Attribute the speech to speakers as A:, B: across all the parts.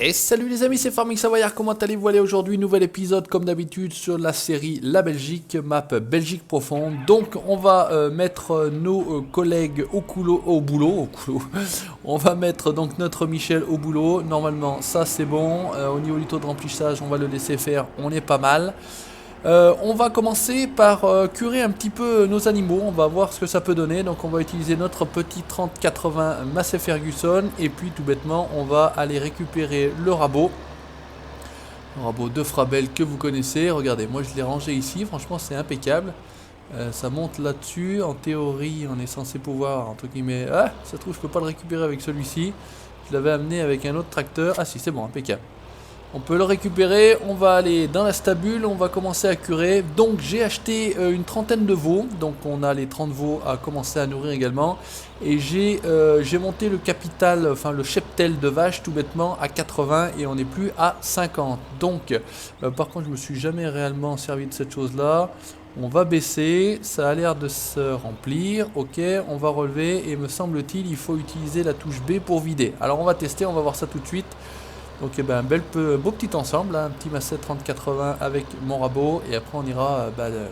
A: Et salut les amis, c'est Farming Savoyard, comment allez-vous? Allez, aujourd'hui, nouvel épisode comme d'habitude sur la série La Belgique, map Belgique profonde. Donc on va mettre nos collègues au boulot. On va mettre donc notre Michel au boulot. Normalement ça c'est bon, au niveau du taux de remplissage on va le laisser faire, on est pas mal. On va commencer par curer un petit peu nos animaux, on va voir ce que ça peut donner. Donc on va utiliser notre petit 3080 Massey Ferguson et puis tout bêtement on va aller récupérer le rabot de Frabel que vous connaissez. Regardez, moi je l'ai rangé ici, franchement c'est impeccable. Ça monte là-dessus, en théorie on est censé pouvoir entre guillemets, ça se trouve je peux pas le récupérer avec celui-ci, je l'avais amené avec un autre tracteur. Ah si, c'est bon, impeccable. On peut le récupérer, on va aller dans la stabule, on va commencer à curer. Donc j'ai acheté une trentaine de veaux, donc on a les 30 veaux à commencer à nourrir également. Et j'ai monté le capital, enfin le cheptel de vache tout bêtement à 80 et on n'est plus à 50. Donc par contre je me suis jamais réellement servi de cette chose là. On va baisser, ça a l'air de se remplir, ok, on va relever et me semble-t-il il faut utiliser la touche B pour vider. Alors on va tester, on va voir ça tout de suite. Donc eh ben, un beau petit ensemble, hein, un petit Massey 3080 avec mon rabot. Et après on ira,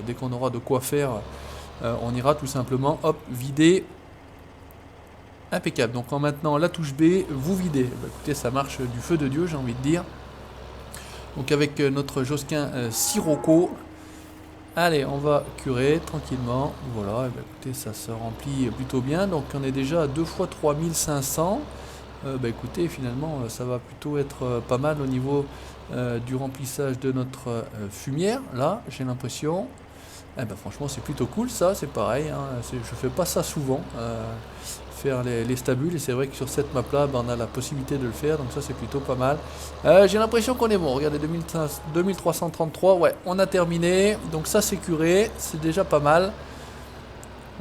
A: dès qu'on aura de quoi faire, on ira tout simplement, hop, vider. Impeccable. Donc en maintenant la touche B, vous videz. Bah, écoutez, ça marche du feu de Dieu, j'ai envie de dire. Donc avec notre Josquin Sirocco, allez, on va curer tranquillement. Voilà, et bah, écoutez, ça se remplit plutôt bien. Donc on est déjà à 2 fois 3500. Écoutez, finalement ça va plutôt être pas mal au niveau du remplissage de notre fumière. Là j'ai l'impression, franchement c'est plutôt cool, ça c'est pareil, hein, je fais pas ça souvent, faire les stabules, et c'est vrai que sur cette map là on a la possibilité de le faire, donc ça c'est plutôt pas mal. J'ai l'impression qu'on est bon, regardez, 2333, ouais, on a terminé, donc ça c'est curé, c'est déjà pas mal.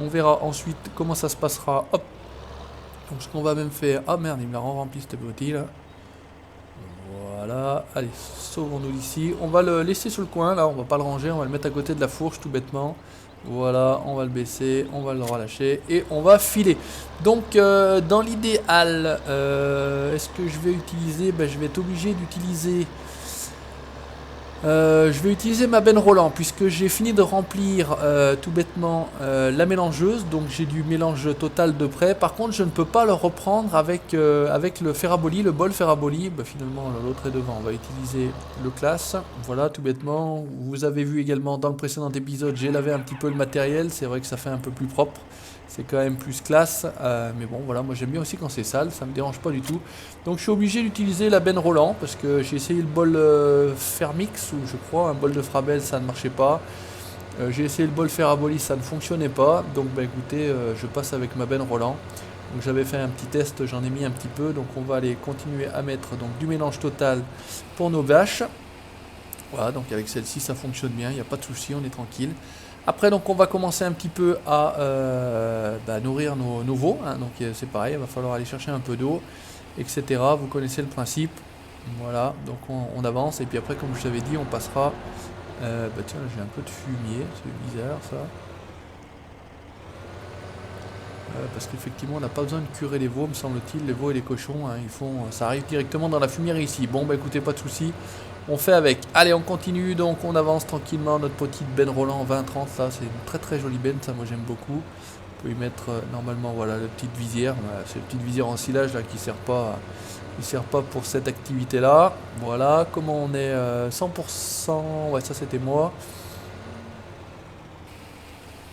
A: On verra ensuite comment ça se passera. Hop. Donc ce qu'on va même faire... Ah merde, il me l'a rempli cette bouteille là. Voilà. Allez, sauvons-nous d'ici. On va le laisser sur le coin là, on va pas le ranger, on va le mettre à côté de la fourche tout bêtement. Voilà, on va le baisser, on va le relâcher et on va filer. Donc dans l'idéal, est-ce que je vais utiliser... je vais être obligé d'utiliser... je vais utiliser ma benne Roland puisque j'ai fini de remplir tout bêtement la mélangeuse, donc j'ai du mélange total de près. Par contre je ne peux pas le reprendre avec le Ferraboli, le bol Ferraboli. Finalement l'autre est devant, on va utiliser le classe. Voilà, tout bêtement. Vous avez vu également dans le précédent épisode, j'ai lavé un petit peu le matériel, c'est vrai que ça fait un peu plus propre. C'est quand même plus classe, mais bon voilà, moi j'aime bien aussi quand c'est sale, ça me dérange pas du tout. Donc je suis obligé d'utiliser la benne Roland parce que j'ai essayé le bol Fermix, ou je crois un bol de Frabel, ça ne marchait pas. J'ai essayé le bol Ferraboli, ça ne fonctionnait pas. Donc écoutez, je passe avec ma benne Roland. Donc j'avais fait un petit test, j'en ai mis un petit peu, donc on va aller continuer à mettre donc du mélange total pour nos vaches. Voilà, donc avec celle-ci ça fonctionne bien, il n'y a pas de souci, on est tranquille. Après donc on va commencer un petit peu à nourrir nos veaux, hein. Donc c'est pareil, il va falloir aller chercher un peu d'eau, etc. Vous connaissez le principe. Voilà, donc on avance, et puis après comme je vous avais dit on passera... tiens, j'ai un peu de fumier, c'est bizarre ça. Parce qu'effectivement on n'a pas besoin de curer les veaux, me semble-t-il. Les veaux et les cochons, hein, ça arrive directement dans la fumière ici. Bon écoutez, pas de souci, on fait avec. Allez, on continue, donc on avance tranquillement. Notre petite benne Roland 20-30 là, c'est une très très jolie benne, ça moi j'aime beaucoup. On peut y mettre normalement, voilà, la petite visière. C'est une petite visière en silage là qui sert pas pour cette activité là. Voilà, comment on est 100%, ouais ça c'était moi.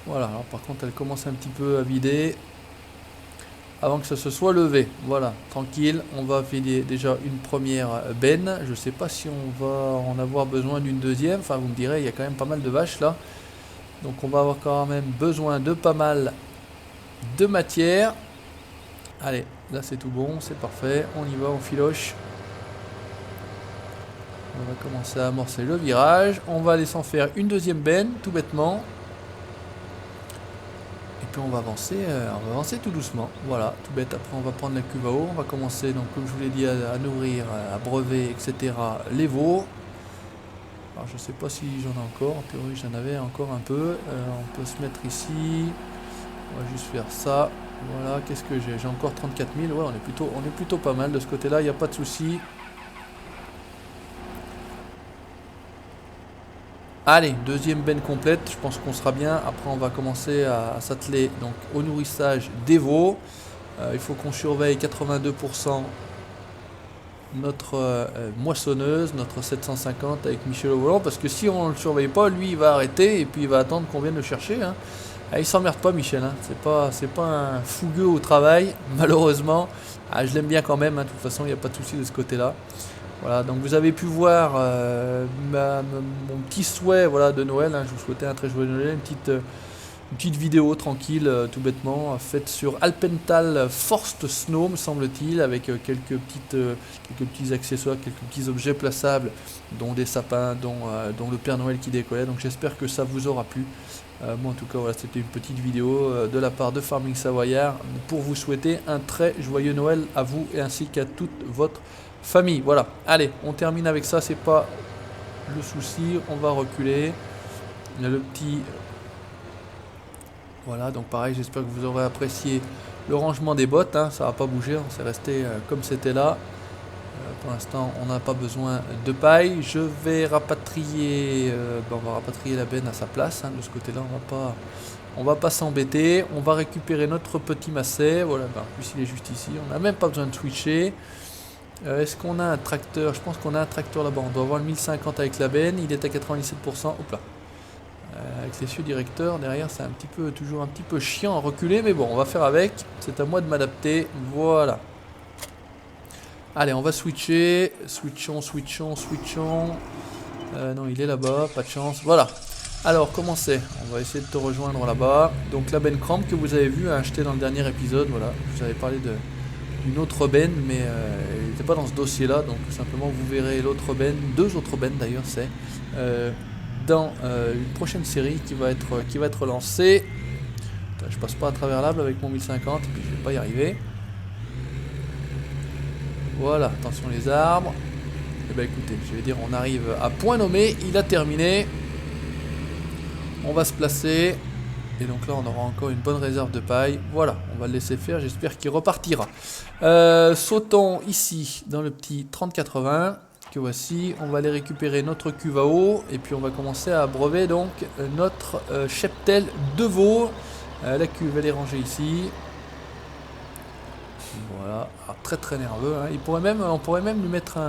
A: Voilà, alors par contre elle commence un petit peu à vider avant que ça se soit levé. Voilà, tranquille, on va vider déjà une première benne. Je sais pas si on va en avoir besoin d'une deuxième, enfin vous me direz, il y a quand même pas mal de vaches là. Donc on va avoir quand même besoin de pas mal de matière. Allez, là c'est tout bon, c'est parfait, on y va, on filoche. On va commencer à amorcer le virage, on va aller s'en faire une deuxième benne, tout bêtement. Et puis on va avancer tout doucement, voilà, tout bête. Après on va prendre la cuve à eau, on va commencer, donc comme je vous l'ai dit, à nourrir, à brever, etc. les veaux. Alors je sais pas si j'en ai encore, en théorie j'en avais encore un peu. On peut se mettre ici, on va juste faire ça. Voilà, qu'est-ce que j'ai encore 34 000, ouais, on est plutôt pas mal de ce côté là, il n'y a pas de souci. Allez, deuxième benne complète, je pense qu'on sera bien. Après, on va commencer à s'atteler donc au nourrissage des veaux. Il faut qu'on surveille 82% notre moissonneuse, notre 750 avec Michel au volant, parce que si on ne le surveille pas, lui il va arrêter et puis il va attendre qu'on vienne le chercher. Hein. Ah, il s'emmerde pas Michel, hein. C'est pas un fougueux au travail, malheureusement. Ah, je l'aime bien quand même, hein. De toute façon il n'y a pas de souci de ce côté-là. Voilà, donc vous avez pu voir mon petit souhait voilà, de Noël, hein. Je vous souhaitais un très joyeux Noël, une petite vidéo tranquille, tout bêtement, faite sur Alpental Forst Snow, me semble-t-il, avec quelques petits accessoires, quelques petits objets plaçables, dont des sapins, dont le Père Noël qui décollait. Donc j'espère que ça vous aura plu. Moi en tout cas, voilà, c'était une petite vidéo de la part de Farming Savoyard pour vous souhaiter un très joyeux Noël à vous et ainsi qu'à toute votre famille. Voilà, allez, on termine avec ça, c'est pas le souci, on va reculer. Il y a le petit... Voilà, donc pareil, j'espère que vous aurez apprécié le rangement des bottes, hein, ça va pas bouger, hein, c'est resté comme c'était là. Pour l'instant, on n'a pas besoin de paille. Je vais rapatrier, on va rapatrier la benne à sa place, hein, de ce côté-là, on va pas s'embêter. On va récupérer notre petit masset, voilà, en plus il est juste ici, on n'a même pas besoin de switcher. Est-ce qu'on a un tracteur? Je pense qu'on a un tracteur là-bas, on doit avoir le 1050 avec la benne, il est à 97%, hop là. Avec l'essieu directeur derrière c'est toujours un petit peu chiant à reculer mais bon on va faire avec, c'est à moi de m'adapter, voilà. Allez on va switcher, switchons. Non il est là-bas, pas de chance, voilà. Alors comment c'est? On va essayer de te rejoindre là-bas. Donc la benne crampe que vous avez vu acheter dans le dernier épisode, voilà, je vous avais parlé d'une autre benne mais elle n'était pas dans ce dossier là, donc tout simplement vous verrez l'autre benne, deux autres bennes d'ailleurs c'est dans une prochaine série qui va être lancée. Attends, je passe pas à travers l'arbre avec mon 1050 et puis je vais pas y arriver. Voilà, attention les arbres. Et ben écoutez, je vais dire on arrive à point nommé, il a terminé. On va se placer. Et donc là on aura encore une bonne réserve de paille. Voilà, on va le laisser faire, j'espère qu'il repartira. Sautons ici dans le petit 3080. Que voici, on va aller récupérer notre cuve à eau et puis on va commencer à abreuver donc notre cheptel de veau. La cuve elle est rangée ici. Voilà, alors, très très nerveux. Hein. On pourrait même lui mettre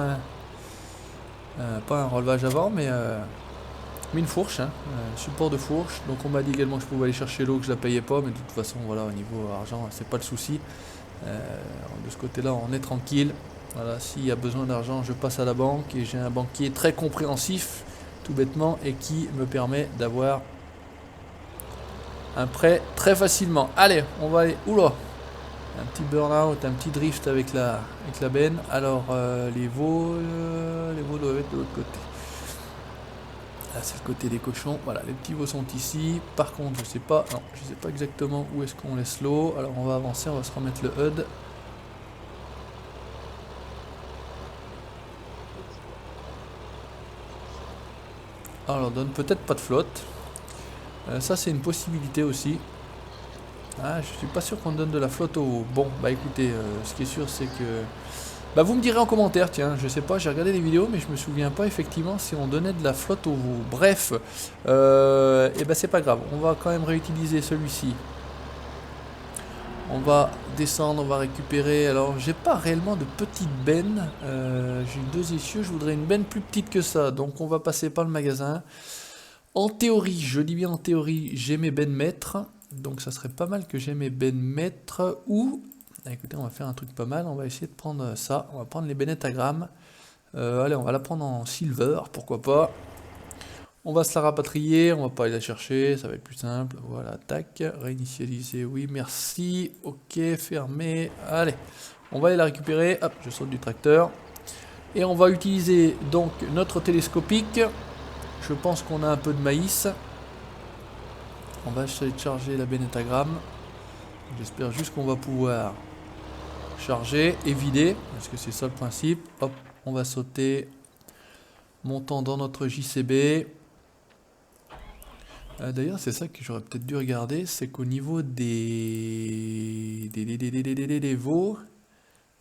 A: pas un relevage avant, mais une fourche, hein, support de fourche. Donc on m'a dit également que je pouvais aller chercher l'eau, que je la payais pas, mais de toute façon voilà au niveau argent c'est pas le souci. De ce côté-là on est tranquille. Voilà, s'il y a besoin d'argent, je passe à la banque et j'ai un banquier très compréhensif, tout bêtement, et qui me permet d'avoir un prêt très facilement. Allez, on va aller... Oula! Un petit burn-out, un petit drift avec la benne. Alors, les veaux doivent être de l'autre côté. Là, c'est le côté des cochons. Voilà, les petits veaux sont ici. Par contre, je sais pas exactement où est-ce qu'on laisse l'eau. Alors, on va avancer, on va se remettre le HUD. Alors, on donne peut-être pas de flotte. Ça, c'est une possibilité aussi. Ah, je suis pas sûr qu'on donne de la flotte au... Bon, bah écoutez, ce qui est sûr, c'est que... Bah vous me direz en commentaire, tiens, je sais pas, j'ai regardé les vidéos, mais je me souviens pas effectivement si on donnait de la flotte au veau. Bref, et bah c'est pas grave, on va quand même réutiliser celui-ci. On va descendre, on va récupérer. Alors, j'ai pas réellement de petite benne. J'ai deux essieux, je voudrais une benne plus petite que ça. Donc, on va passer par le magasin. En théorie, je dis bien en théorie, j'ai mes bennes mètres. Donc, ça serait pas mal que j'ai mes bennes mètres. Ou, écoutez, on va faire un truc pas mal. On va essayer de prendre ça. On va prendre les bennettes à grammes. Allez, on va la prendre en silver, pourquoi pas. On va se la rapatrier, on va pas aller la chercher, ça va être plus simple. Voilà, tac, réinitialiser, oui, merci. Ok, fermé. Allez, on va aller la récupérer. Hop, je saute du tracteur. Et on va utiliser donc notre télescopique. Je pense qu'on a un peu de maïs. On va charger la bénétagramme. J'espère juste qu'on va pouvoir charger et vider, parce que c'est ça le principe. Hop, on va sauter, montant dans notre JCB. D'ailleurs, c'est ça que j'aurais peut-être dû regarder, c'est qu'au niveau des veaux,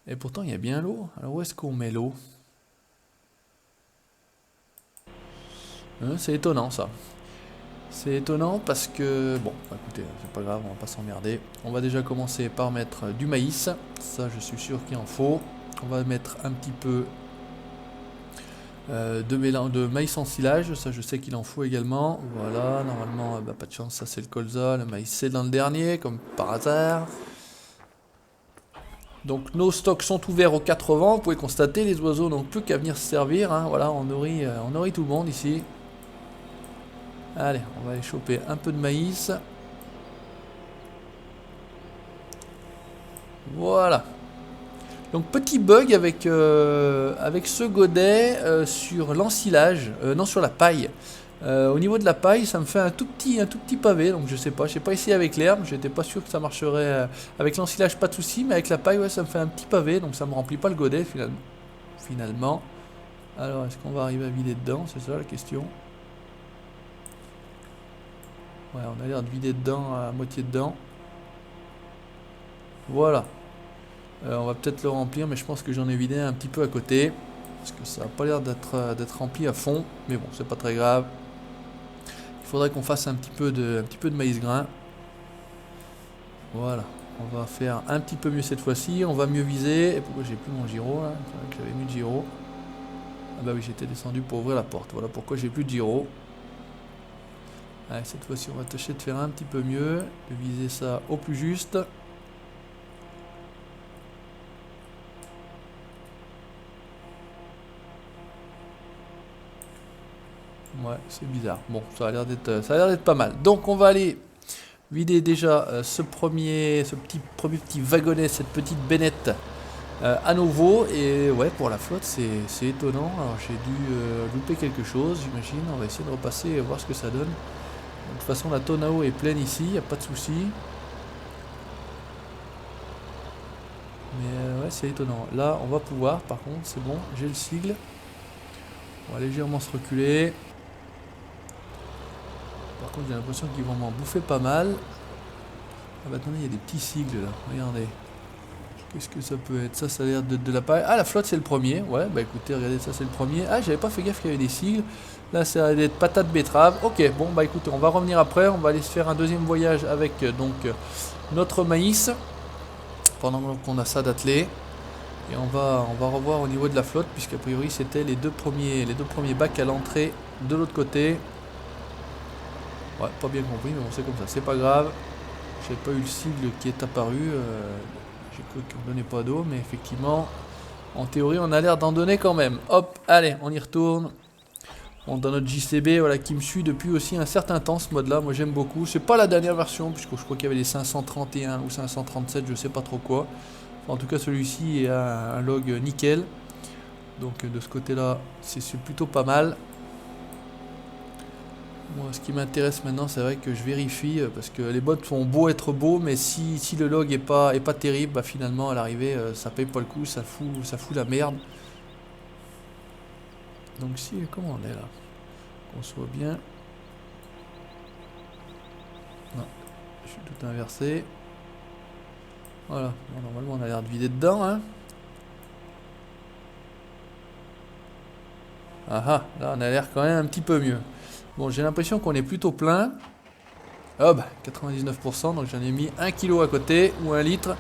A: et pourtant il y a bien l'eau. Alors où est-ce qu'on met l'eau? C'est étonnant ça. C'est étonnant parce que... Bon, écoutez, c'est pas grave, on va pas s'emmerder. On va déjà commencer par mettre du maïs. Ça, je suis sûr qu'il en faut. On va mettre un petit peu de maïs en silage. Ça, je sais qu'il en faut également. Voilà, normalement, pas de chance, ça c'est le colza. Le maïs, c'est dans le dernier, comme par hasard. Donc nos stocks sont ouverts aux 4 vents. Vous pouvez constater, les oiseaux n'ont plus qu'à venir se servir. Hein. Voilà, on nourrit tout le monde ici. Allez, on va aller choper un peu de maïs. Voilà. Donc petit bug avec ce godet sur l'ensilage, non sur la paille. Au niveau de la paille, ça me fait un tout petit pavé, donc je sais pas, j'ai pas essayé avec l'herbe, j'étais pas sûr que ça marcherait avec l'ensilage, pas de souci, mais avec la paille, ouais, ça me fait un petit pavé, donc ça me remplit pas le godet finalement. Alors, est-ce qu'on va arriver à vider dedans? C'est ça la question. Ouais, on a l'air de vider dedans, à moitié dedans. Voilà. On va peut-être le remplir, mais je pense que j'en ai vidé un petit peu à côté. Parce que ça n'a pas l'air d'être rempli à fond. Mais bon, c'est pas très grave. Il faudrait qu'on fasse un petit peu de maïs grain. Voilà. On va faire un petit peu mieux cette fois-ci. On va mieux viser. Et pourquoi j'ai plus mon gyro là? C'est vrai que j'avais mis le gyro. Ah bah oui, j'étais descendu pour ouvrir la porte. Voilà pourquoi j'ai plus de gyro. Allez, cette fois-ci, on va tâcher de faire un petit peu mieux. De viser ça au plus juste. Ouais, c'est bizarre. Bon, ça a l'air d'être pas mal. Donc, on va aller vider déjà ce premier petit wagonnet, cette petite bennette à nouveau. Et ouais, pour la flotte, c'est étonnant. Alors, j'ai dû louper quelque chose, j'imagine. On va essayer de repasser et voir ce que ça donne. De toute façon, la tonne à eau est pleine ici, il n'y a pas de souci. Mais ouais, c'est étonnant. Là, on va pouvoir, par contre, c'est bon, j'ai le sigle. On va légèrement se reculer. Par contre, j'ai l'impression qu'ils vont m'en bouffer pas mal. Ah bah attendez, il y a des petits sigles là, regardez. Qu'est-ce que ça peut être? Ça a l'air de la paille. Ah, la flotte, c'est le premier. Ouais, bah écoutez, regardez, ça c'est le premier. Ah, j'avais pas fait gaffe qu'il y avait des sigles. Là, ça a l'air d'être patate betterave. Ok, bon, bah écoutez, on va revenir après. On va aller se faire un deuxième voyage avec notre maïs. Pendant qu'on a ça d'attelé. Et on va revoir au niveau de la flotte, puisqu'a priori, c'était les deux premiers bacs à l'entrée de l'autre côté. Ouais, pas bien compris, mais bon, c'est comme ça, c'est pas grave. J'ai pas eu le sigle qui est apparu. J'ai cru qu'on donnait pas d'eau, mais effectivement, en théorie, on a l'air d'en donner quand même. Hop, allez, on y retourne. On dans notre JCB, voilà, qui me suit depuis aussi un certain temps, ce mode-là. Moi, j'aime beaucoup. C'est pas la dernière version, puisque je crois qu'il y avait les 531 ou 537, je sais pas trop quoi. Enfin, en tout cas, celui-ci est un log nickel. Donc, de ce côté-là, c'est plutôt pas mal. Moi, ce qui m'intéresse maintenant, c'est vrai que je vérifie, parce que les bots sont beaux être beaux, mais si le log est pas terrible, bah finalement à l'arrivée, ça paye pas le coup, ça fout la merde. Donc si, comment on est là? Qu'on soit bien. Non, je suis tout inversé. Voilà, bon, normalement on a l'air de vider dedans, hein. Ah ah, là on a l'air quand même un petit peu mieux. Bon, j'ai l'impression qu'on est plutôt plein. Oh bah, 99%, donc j'en ai mis 1 kg à côté, ou 1 litre.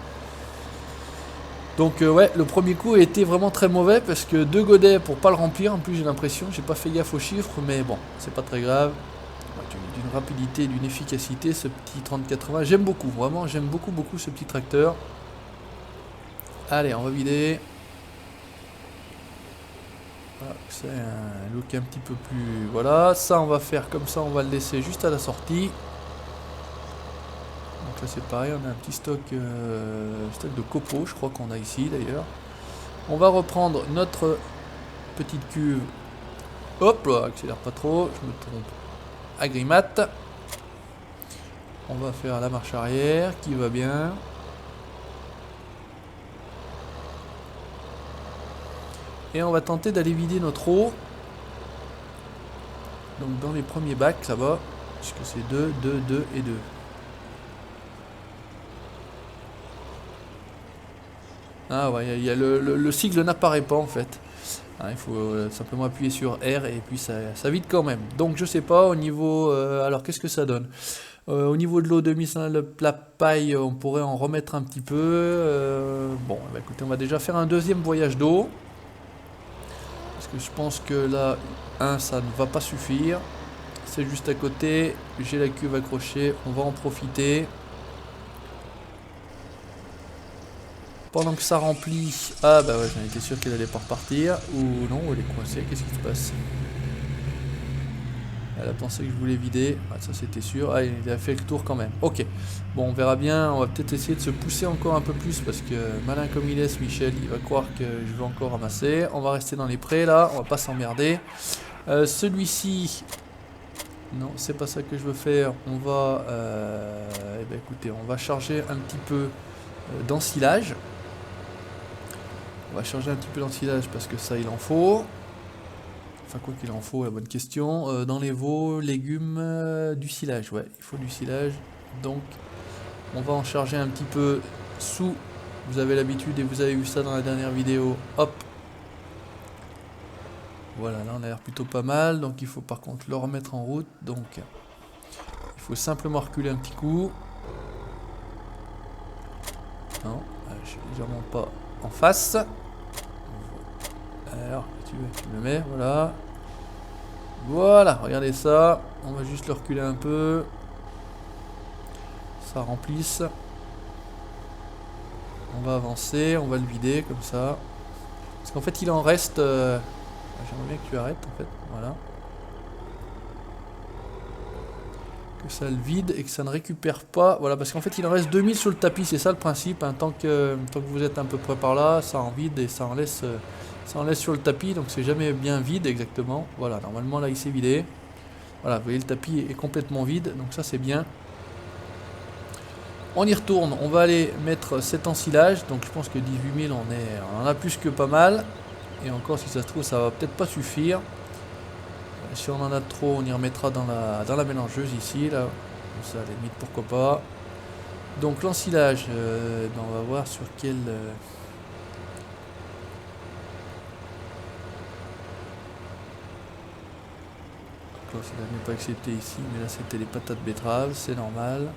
A: Donc ouais, le premier coup a été vraiment très mauvais, parce que 2 godets pour pas le remplir, en plus j'ai l'impression, j'ai pas fait gaffe aux chiffres, mais bon, c'est pas très grave. D'une rapidité, d'une efficacité, ce petit 3080, j'aime beaucoup, vraiment, j'aime beaucoup ce petit tracteur. Allez, on va vider. Voilà, c'est un look un petit peu plus... Voilà, ça on va faire comme ça, on va le laisser juste à la sortie. Donc là c'est pareil, on a un petit stock de copeaux, je crois qu'on a ici d'ailleurs. On va reprendre notre petite cuve. Hop là, accélère pas trop, je me trompe. Agrimat. On va faire la marche arrière, qui va bien. Et on va tenter d'aller vider notre eau. Donc dans les premiers bacs, ça va. Puisque c'est 2, 2, 2 et 2. Ah ouais, le sigle n'apparaît pas en fait. Hein, il faut simplement appuyer sur R et puis ça vide quand même. Donc je sais pas au niveau... alors qu'est-ce que ça donne? Au niveau de l'eau de mise dans la paille, on pourrait en remettre un petit peu. Bon, bah, écoutez, on va déjà faire un deuxième voyage d'eau. Parce que je pense que là, ça ne va pas suffire. C'est juste à côté. J'ai la cuve accrochée. On va en profiter. Pendant que ça remplit... Ah bah ouais, j'en étais sûr qu'elle allait pas repartir. Ou non, elle est coincée. Qu'est-ce qui se passe? Elle a pensé que je voulais vider. Ah, ça c'était sûr. Ah, il a fait le tour quand même. Ok. Bon, on verra bien. On va peut-être essayer de se pousser encore un peu plus. Parce que malin comme il est, ce Michel, il va croire que je vais encore ramasser. On va rester dans les prés là. On va pas s'emmerder. Celui-ci... Non, c'est pas ça que je veux faire. On va... eh ben, écoutez, on va charger un petit peu d'ensilage. On va charger un petit peu d'ensilage parce que ça, il en faut. Enfin, quoi qu'il en faut, la bonne question. Dans les veaux, légumes, du silage. Ouais, il faut du silage. Donc, on va en charger un petit peu sous. Vous avez l'habitude et vous avez vu ça dans la dernière vidéo. Hop. Voilà, là on a l'air plutôt pas mal. Donc, il faut par contre le remettre en route. Donc, il faut simplement reculer un petit coup. Non, je suis légèrement pas en face. Alors, tu me mets, voilà. Voilà, regardez ça. On va juste le reculer un peu. Ça remplisse. On va avancer, on va le vider comme ça. Parce qu'en fait, il en reste... J'aimerais bien que tu arrêtes, en fait. Voilà. Que ça le vide et que ça ne récupère pas. Voilà, parce qu'en fait, il en reste 2000 sur le tapis. C'est ça le principe. Hein. Tant que vous êtes à peu près par là, ça en vide et ça en laisse sur le tapis. Donc, c'est jamais bien vide exactement. Voilà, normalement, là, il s'est vidé. Voilà, vous voyez, le tapis est complètement vide. Donc, ça, c'est bien. On y retourne, on va aller mettre cet ensilage. Donc je pense que 18 000 on en a plus que pas mal. Et encore si ça se trouve ça va peut-être pas suffire. Si on en a trop on y remettra dans la mélangeuse ici là. Comme ça à la limite pourquoi pas. Donc l'ensilage, on va voir sur quel... Donc l'ensilage n'est pas accepté ici, mais là c'était les patates betteraves, c'est normal.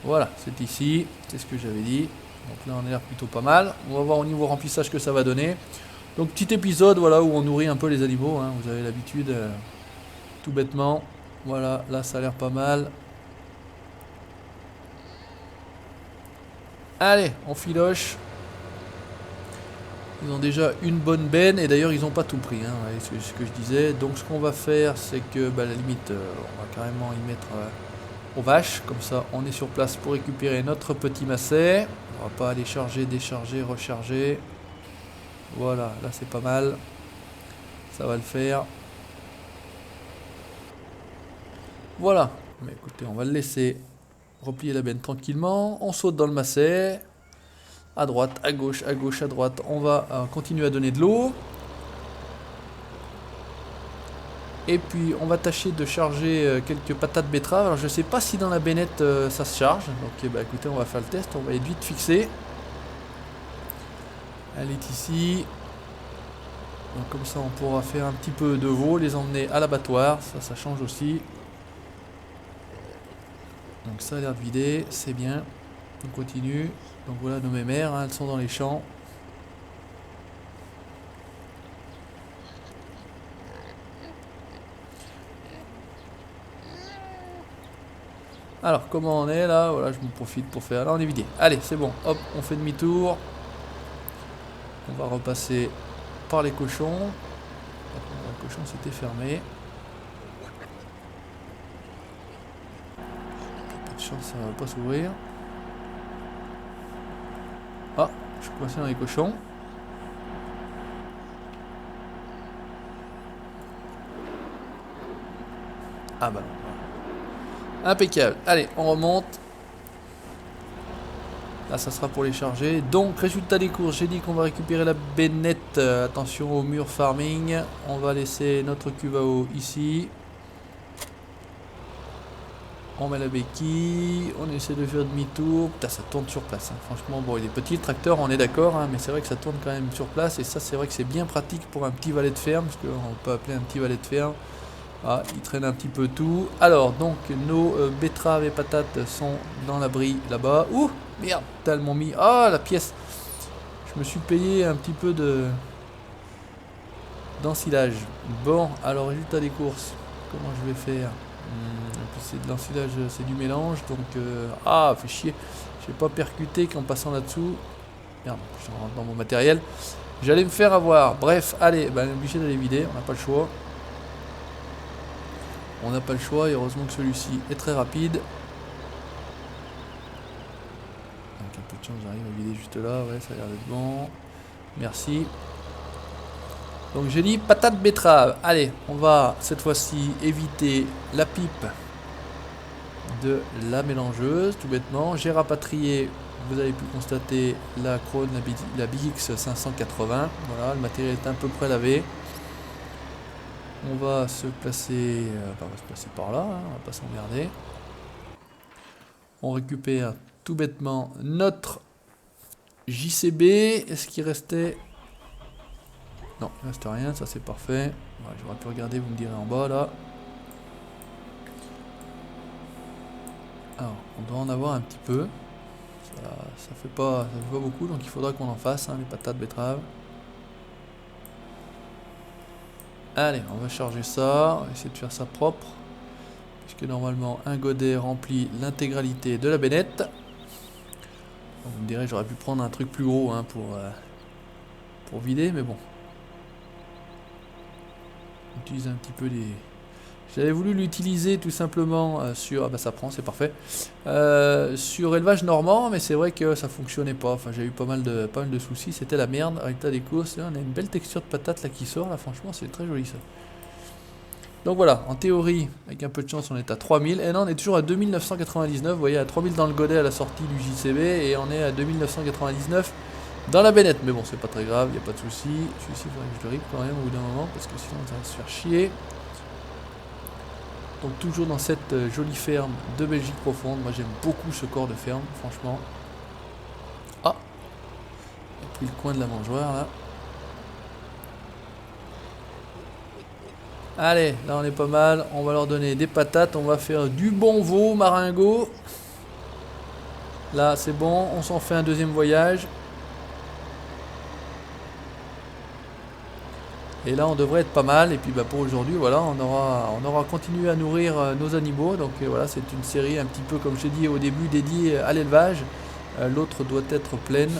A: Voilà, c'est ici, c'est ce que j'avais dit. Donc là on a l'air plutôt pas mal. On va voir au niveau remplissage que ça va donner. Donc petit épisode voilà où on nourrit un peu les animaux, hein. Vous avez l'habitude, tout bêtement. Voilà, là ça a l'air pas mal. Allez, on filoche. Ils ont déjà une bonne benne et d'ailleurs ils n'ont pas tout pris, hein, c'est ce que je disais. Donc ce qu'on va faire c'est que à la limite on va carrément y mettre... aux vaches, comme ça on est sur place pour récupérer notre petit macet. On va pas aller charger, décharger, recharger. Voilà, là c'est pas mal. Ça va le faire. Voilà, mais écoutez, on va le laisser replier la benne tranquillement. On saute dans le macet. À droite, à gauche, à droite. On va continuer à donner de l'eau. Et puis on va tâcher de charger quelques patates betteraves. Alors je sais pas si dans la bennette ça se charge. Donc bah, écoutez, on va faire le test. On va être vite fixé. Elle est ici. Donc comme ça on pourra faire un petit peu de veau, les emmener à l'abattoir. Ça change aussi. Donc ça a l'air de vider, c'est bien. On continue. Donc voilà nos mémères, hein, elles sont dans les champs. Alors, comment on est là? Voilà, je me profite pour faire... Là, on est vidé. Allez, c'est bon. Hop, on fait demi-tour. On va repasser par les cochons. Le cochon, c'était fermé. Pas de chance, ça va pas s'ouvrir. Ah, je suis coincé dans les cochons. Ah bah non. Impeccable. Allez, on remonte. Là, ça sera pour les charger. Donc, résultat des courses, j'ai dit qu'on va récupérer la bennette. Attention au mur farming. On va laisser notre cuve à eau ici. On met la béquille, on essaie de faire demi-tour. Putain, ça tourne sur place. Hein. Franchement, bon, il est petit le tracteur, on est d'accord, hein, mais c'est vrai que ça tourne quand même sur place. Et ça, c'est vrai que c'est bien pratique pour un petit valet de ferme, parce qu'on peut appeler un petit valet de ferme. Ah, il traîne un petit peu tout. Alors, donc, nos betteraves et patates sont dans l'abri là-bas. Ouh, merde, tellement mis. Ah, la pièce. Je me suis payé un petit peu d'ensilage. Bon, alors, résultat des courses. Comment je vais faire? C'est de l'ensilage, c'est du mélange, donc ah, fait chier, j'ai pas percuté qu'en passant là-dessous. Merde, je rentre dans mon matériel. J'allais me faire avoir. Bref, allez, on est obligé d'aller vider, on n'a pas le choix. On n'a pas le choix, et heureusement que celui-ci est très rapide. Avec un peu de chance, j'arrive à vider juste là, ouais, ça a l'air d'être bon. Merci. Donc j'ai dit patate betterave. Allez, on va cette fois-ci éviter la pipe de la mélangeuse, tout bêtement. J'ai rapatrié, vous avez pu constater, la Krone, la BX 580. Voilà, le matériel est à peu près lavé. On va se placer, on va se placer par là, hein, on va pas s'emmerder. On récupère tout bêtement notre JCB. Est-ce qu'il restait... Non, il ne reste rien, ça c'est parfait. Ouais, j'aurais pu regarder, vous me direz en bas là. Alors, on doit en avoir un petit peu. Ça fait pas beaucoup, donc il faudra qu'on en fasse, hein, les patates betteraves. Allez, on va charger ça, on va essayer de faire ça propre. Puisque normalement, un godet remplit l'intégralité de la bennette. Vous me direz, j'aurais pu prendre un truc plus gros, hein, pour vider, mais bon. On utilise un petit peu les... J'avais voulu l'utiliser tout simplement sur... Ah bah ça prend, c'est parfait. Sur élevage normand, mais c'est vrai que ça fonctionnait pas. Enfin, j'ai eu pas mal de soucis, c'était la merde. Résultat des courses, là, on a une belle texture de patate là qui sort, là franchement c'est très joli ça. Donc voilà, en théorie, avec un peu de chance, on est à 3000. Et non, on est toujours à 2999. Vous voyez, à 3000 dans le godet à la sortie du JCB. Et on est à 2999 dans la bennette. Mais bon, c'est pas très grave, il n'y a pas de souci. Celui-ci, il faudrait que je le rip quand même au bout d'un moment. Parce que sinon, ça va se faire chier. Donc toujours dans cette jolie ferme de Belgique profonde. Moi, j'aime beaucoup ce corps de ferme, franchement. Ah, j'ai pris le coin de la mangeoire, là. Allez, là on est pas mal, on va leur donner des patates, on va faire du bon veau maringot. Là c'est bon, on s'en fait un deuxième voyage. Et là on devrait être pas mal, et puis bah, pour aujourd'hui voilà, on aura continué à nourrir nos animaux. Donc voilà, c'est une série un petit peu comme je l'ai dit au début dédiée à l'élevage. L'autre doit être pleine.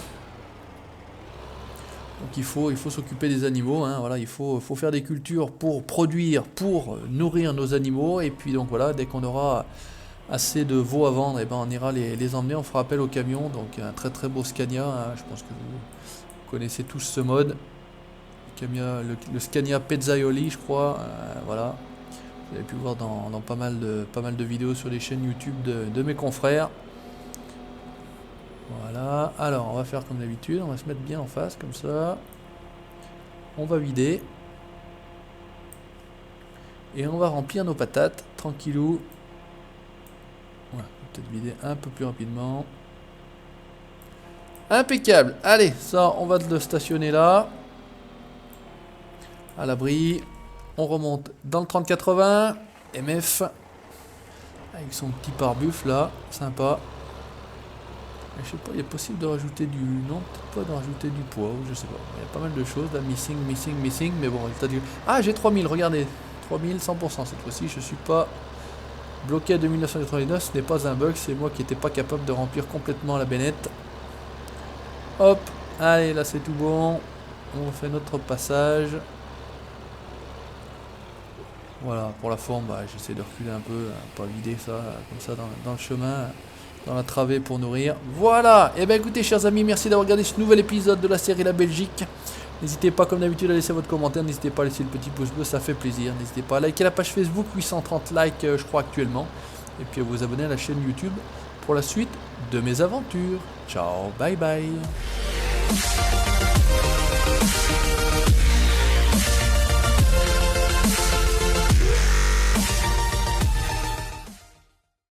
A: Donc il faut s'occuper des animaux, hein, voilà, il faut faire des cultures pour produire, pour nourrir nos animaux. Et puis donc voilà, dès qu'on aura assez de veaux à vendre, et ben on ira les emmener, on fera appel au camion. Donc un très très beau Scania, hein, je pense que vous connaissez tous ce mode. Le Scania Pezzaioli je crois, voilà. Vous avez pu voir dans pas mal de vidéos sur les chaînes YouTube de mes confrères. Voilà, alors on va faire comme d'habitude, on va se mettre bien en face comme ça. On va vider. Et on va remplir nos patates, tranquillou. Voilà, peut-être vider un peu plus rapidement. Impeccable, allez, ça on va le stationner là. À l'abri. On remonte dans le 3080. MF. Avec son petit pare-buff là, sympa. Je sais pas, il est possible de rajouter du... Non, peut-être pas de rajouter du poids, ou je sais pas. Il y a pas mal de choses, là, missing, mais bon, résultat du... Ah, j'ai 3000, regardez. 3000, 100% cette fois-ci, je suis pas bloqué à 2999, ce n'est pas un bug, c'est moi qui n'étais pas capable de remplir complètement la bennette. Hop, allez, là c'est tout bon. On fait notre passage. Voilà, pour la forme, bah, j'essaie de reculer un peu, pas vider ça, comme ça dans le chemin. Dans la travée pour nourrir. Voilà. Et bien écoutez chers amis, merci d'avoir regardé ce nouvel épisode de la série La Belgique. N'hésitez pas comme d'habitude à laisser votre commentaire. N'hésitez pas à laisser le petit pouce bleu, ça fait plaisir. N'hésitez pas à liker la page Facebook, 830 likes je crois actuellement. Et puis à vous abonner à la chaîne YouTube pour la suite de mes aventures. Ciao, bye bye.